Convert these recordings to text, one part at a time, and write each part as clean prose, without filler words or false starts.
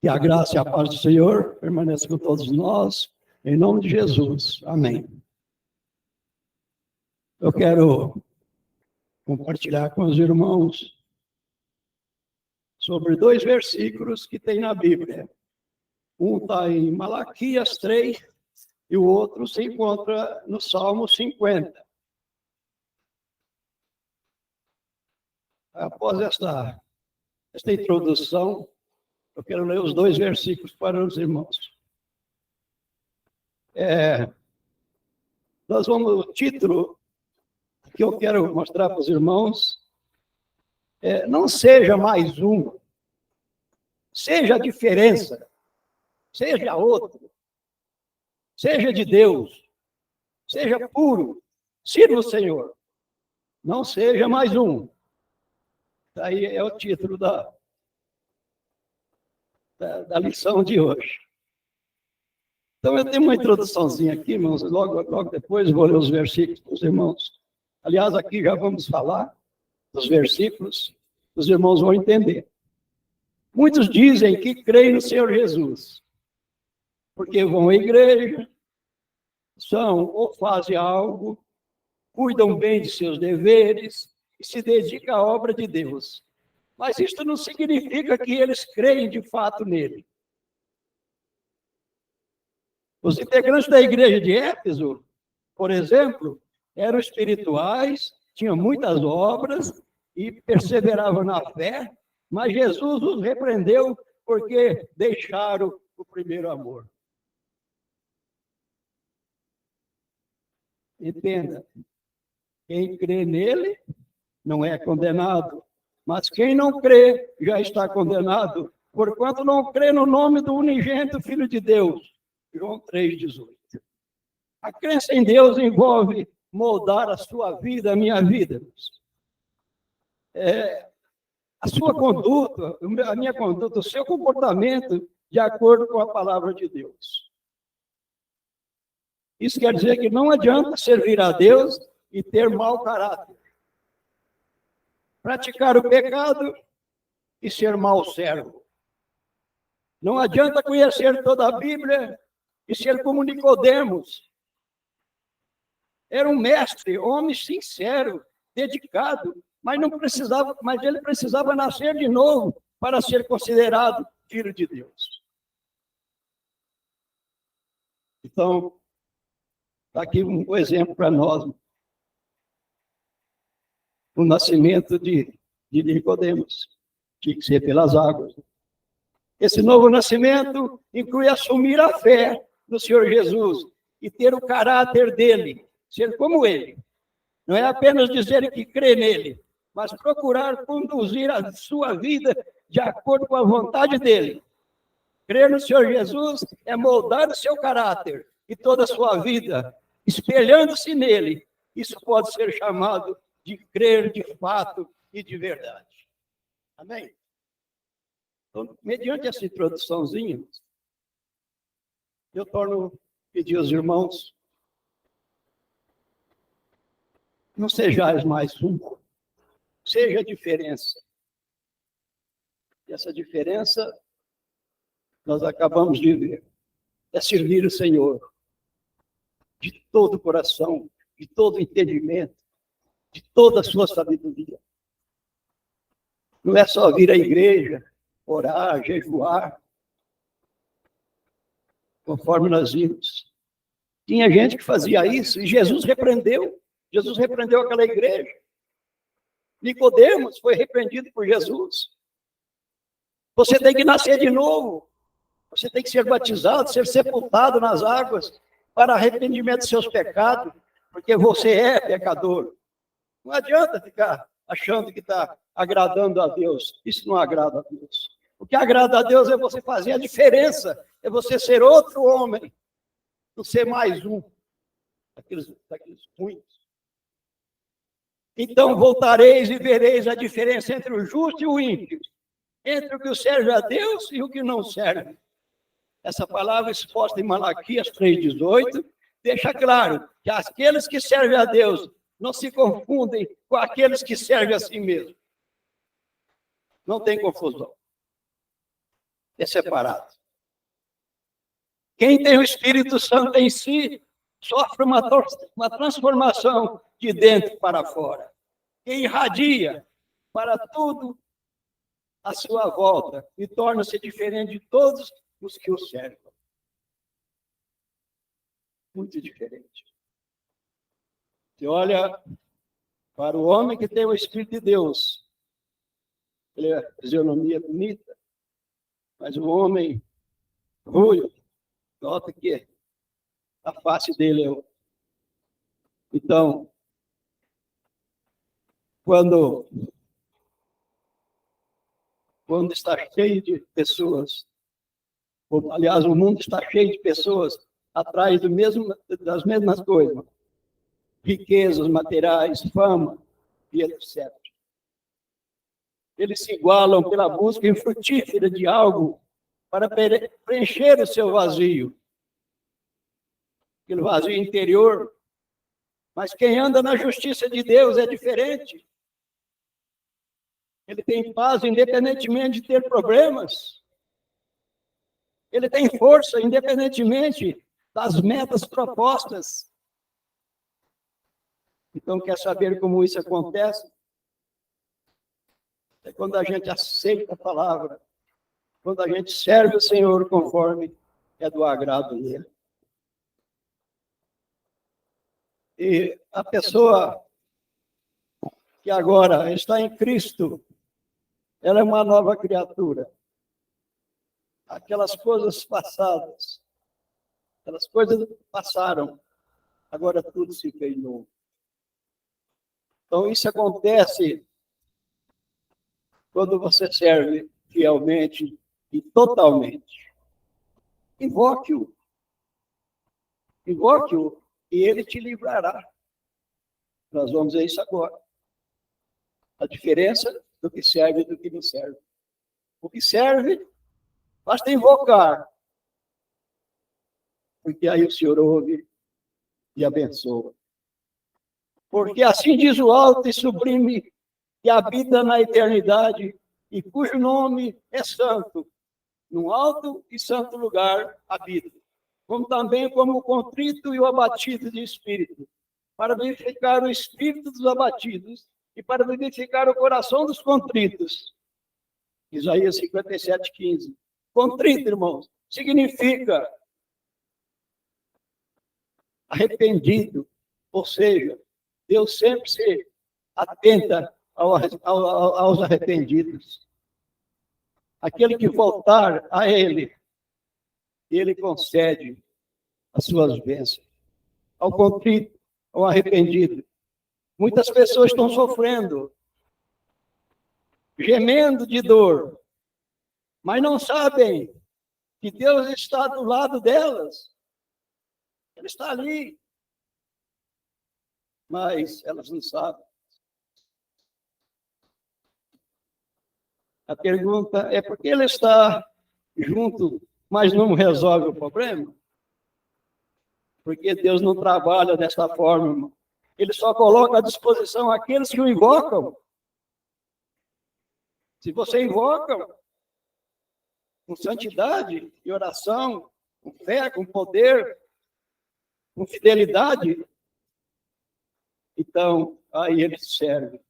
Que a graça e a paz do Senhor permaneçam com todos nós, em nome de Jesus. Amém. Eu quero compartilhar com os irmãos sobre 2 versículos que tem na Bíblia. Um está em Malaquias 3 e o outro se encontra no Salmo 50. Após esta introdução, eu quero ler os 2 versículos para os irmãos. O título que eu quero mostrar para os irmãos não seja mais um, seja a diferença, seja outro, seja de Deus, seja puro, sirva o Senhor, não seja mais um. Daí é o título da lição de hoje. Então, eu tenho uma introduçãozinha aqui, irmãos, logo depois vou ler os versículos para os irmãos. Aliás, aqui já vamos falar dos versículos, os irmãos vão entender. Muitos dizem que creem no Senhor Jesus, porque vão à igreja, são ou fazem algo, cuidam bem de seus deveres e se dedicam à obra de Deus. Mas isto não significa que eles creem de fato nele. Os integrantes da igreja de Éfeso, por exemplo, eram espirituais, tinham muitas obras e perseveravam na fé, mas Jesus os repreendeu porque deixaram o primeiro amor. Entenda, quem crê nele não é condenado, mas quem não crê já está condenado, porquanto não crê no nome do unigênito Filho de Deus. João 3,18. A crença em Deus envolve moldar a sua vida, a minha vida. A sua conduta, a minha conduta, o seu comportamento de acordo com a palavra de Deus. Isso quer dizer que não adianta servir a Deus e ter mau caráter. Praticar o pecado e ser mau servo. Não adianta conhecer toda a Bíblia e ser como Nicodemos. Era um mestre, homem sincero, dedicado, mas ele precisava nascer de novo para ser considerado filho de Deus. Então, está aqui um exemplo para nós. O nascimento de Nicodemos tinha que ser pelas águas. Esse novo nascimento inclui assumir a fé no Senhor Jesus e ter o caráter dele, ser como ele. Não é apenas dizer que crê nele, mas procurar conduzir a sua vida de acordo com a vontade dele. Crer no Senhor Jesus é moldar o seu caráter e toda a sua vida, espelhando-se nele. Isso pode ser chamado de crer de fato e de verdade. Amém? Então, mediante essa introduçãozinha, eu torno a pedir aos irmãos, não sejais mais um, seja a diferença. E essa diferença nós acabamos de ver. É servir o Senhor de todo o coração, de todo o entendimento, de toda a sua sabedoria. Não é só vir à igreja, orar, jejuar, conforme nós vimos. Tinha gente que fazia isso e Jesus repreendeu. Jesus repreendeu aquela igreja. Nicodemos foi repreendido por Jesus. Você tem que nascer de novo. Você tem que ser batizado, ser sepultado nas águas para arrependimento dos seus pecados, porque você é pecador. Não adianta ficar achando que está agradando a Deus. Isso não agrada a Deus. O que agrada a Deus é você fazer a diferença, é você ser outro homem, não ser mais um daqueles muitos. Então voltareis e vereis a diferença entre o justo e o ímpio, entre o que serve a Deus e o que não serve. Essa palavra exposta em Malaquias 3,18 deixa claro que aqueles que servem a Deus não se confundem com aqueles que servem a si mesmo. Não tem confusão. é separado. Quem tem o Espírito Santo em si sofre uma transformação de dentro para fora, que irradia para tudo à sua volta e torna-se diferente de todos os que o cercam. Muito diferente. Você olha para o homem que tem o Espírito de Deus, ele é a fisionomia bonita, mas o homem ruim, nota que a face dele é outra. Então, quando está cheio de pessoas, aliás, o mundo está cheio de pessoas atrás das mesmas coisas, riquezas materiais, fama e etc. Eles se igualam pela busca infrutífera de algo para preencher o seu vazio, aquele vazio interior. Mas quem anda na justiça de Deus é diferente. Ele tem paz independentemente de ter problemas. Ele tem força independentemente das metas propostas. Então, quer saber como isso acontece? É quando a gente aceita a palavra, quando a gente serve o Senhor conforme é do agrado dele. E a pessoa que agora está em Cristo, ela é uma nova criatura. Aquelas coisas passadas, aquelas coisas passaram, agora tudo se fez novo. Então, isso acontece quando você serve fielmente e totalmente. Invoque-o. Invoque-o e ele te livrará. Nós vamos ver isso agora. A diferença do que serve e do que não serve. O que serve, basta invocar. Porque aí o Senhor ouve e abençoa. Porque assim diz o alto e sublime que habita na eternidade e cujo nome é santo. No alto e santo lugar habita. Como também como o contrito e o abatido de espírito, para vivificar o espírito dos abatidos e para vivificar o coração dos contritos. Isaías 57:15. Contrito, irmãos, significa arrependido, ou seja, Deus sempre se atenta aos arrependidos. Aquele que voltar a Ele, Ele concede as suas bênçãos. Ao contrito, ao arrependido. Muitas pessoas estão sofrendo, gemendo de dor, mas não sabem que Deus está do lado delas. Ele está ali. Mas elas não sabem. A pergunta é por que ele está junto, mas não resolve o problema? Porque Deus não trabalha dessa forma, irmão. Ele só coloca à disposição aqueles que o invocam. Se você invoca com santidade e oração, com fé, com poder, com fidelidade, então, aí ele te serve.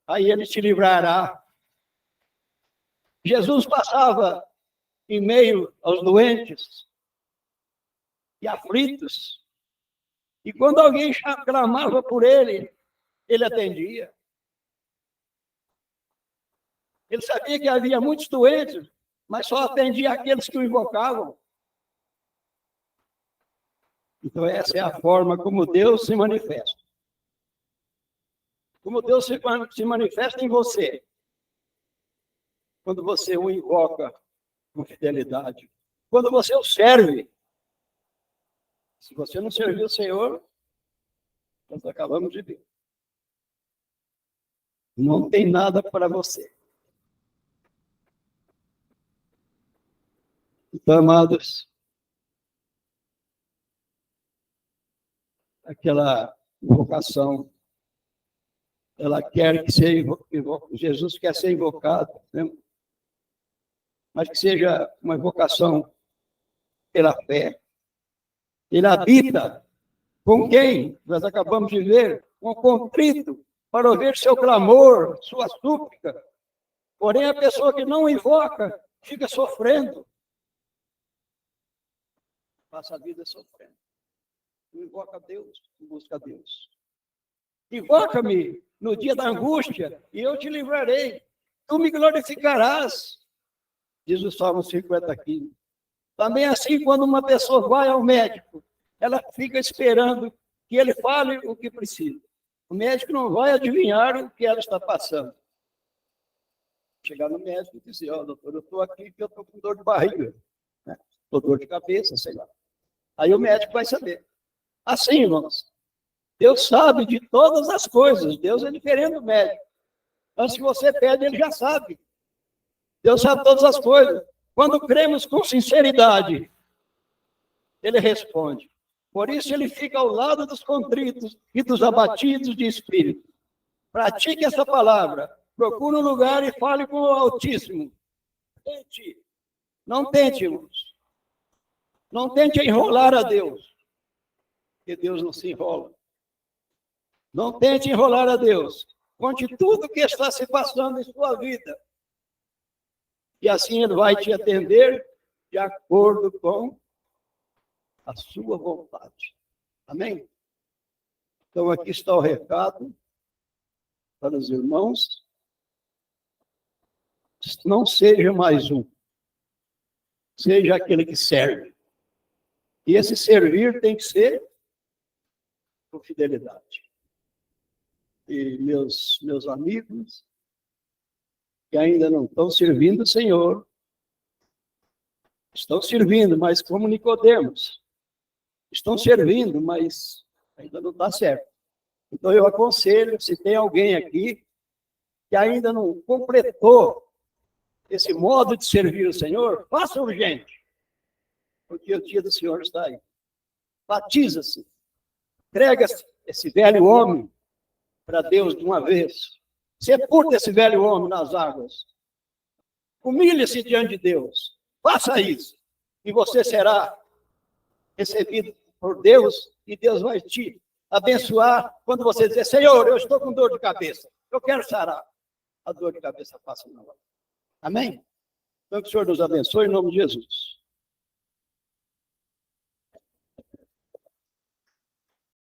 Aí ele te livrará. Jesus passava em meio aos doentes e aflitos. E quando alguém clamava por ele, ele atendia. Ele sabia que havia muitos doentes, mas só atendia aqueles que o invocavam. Então, essa é a forma como Deus se manifesta. Como Deus se manifesta em você. Quando você o invoca com fidelidade. Quando você o serve. Se você não servir o Senhor, nós acabamos de ver. Não tem nada para você. Então, amados, aquela invocação, ela quer que seja, Jesus quer ser invocado, né? mas que seja uma invocação pela fé. Ele habita com quem nós acabamos de ver, com contrito, para ouvir seu clamor, sua súplica. Porém, a pessoa que não invoca fica sofrendo. Passa a vida sofrendo. Não invoca Deus, não busca Deus. Invoca-me no dia da angústia e eu te livrarei. Tu me glorificarás, diz o Salmo 50 aqui. Também assim, quando uma pessoa vai ao médico, ela fica esperando que ele fale o que precisa. O médico não vai adivinhar o que ela está passando. Chegar no médico e dizer, doutor, eu estou aqui porque eu estou com dor de barriga, né? Estou dor de cabeça, sei lá. Aí o médico vai saber. Assim, irmãos, Deus sabe de todas as coisas. Deus é diferente do médico. Antes que você pede, ele já sabe. Deus sabe todas as coisas. Quando cremos com sinceridade, ele responde. Por isso ele fica ao lado dos contritos e dos abatidos de espírito. Pratique essa palavra. Procure um lugar e fale com o Altíssimo. Tente. Não tente, irmãos. Não tente enrolar a Deus. Porque Deus não se enrola. Não tente enrolar a Deus. Conte tudo o que está se passando em sua vida. E assim ele vai te atender de acordo com a sua vontade. Amém? Então, aqui está o recado para os irmãos. Não seja mais um. Seja aquele que serve. E esse servir tem que ser com fidelidade. E meus amigos que ainda não estão servindo o Senhor, estão servindo, mas como Nicodemos, estão servindo, mas ainda não está certo. Então eu aconselho, se tem alguém aqui que ainda não completou esse modo de servir o Senhor, faça urgente, porque o dia do Senhor está aí. Batiza-se, entrega esse velho homem para Deus de uma vez. Sepulta esse velho homem nas águas. Humilhe-se diante de Deus. Faça isso. E você será recebido por Deus e Deus vai te abençoar quando você dizer, Senhor, eu estou com dor de cabeça. Eu quero sarar. A dor de cabeça passa na hora. Amém? Então que o Senhor nos abençoe em nome de Jesus.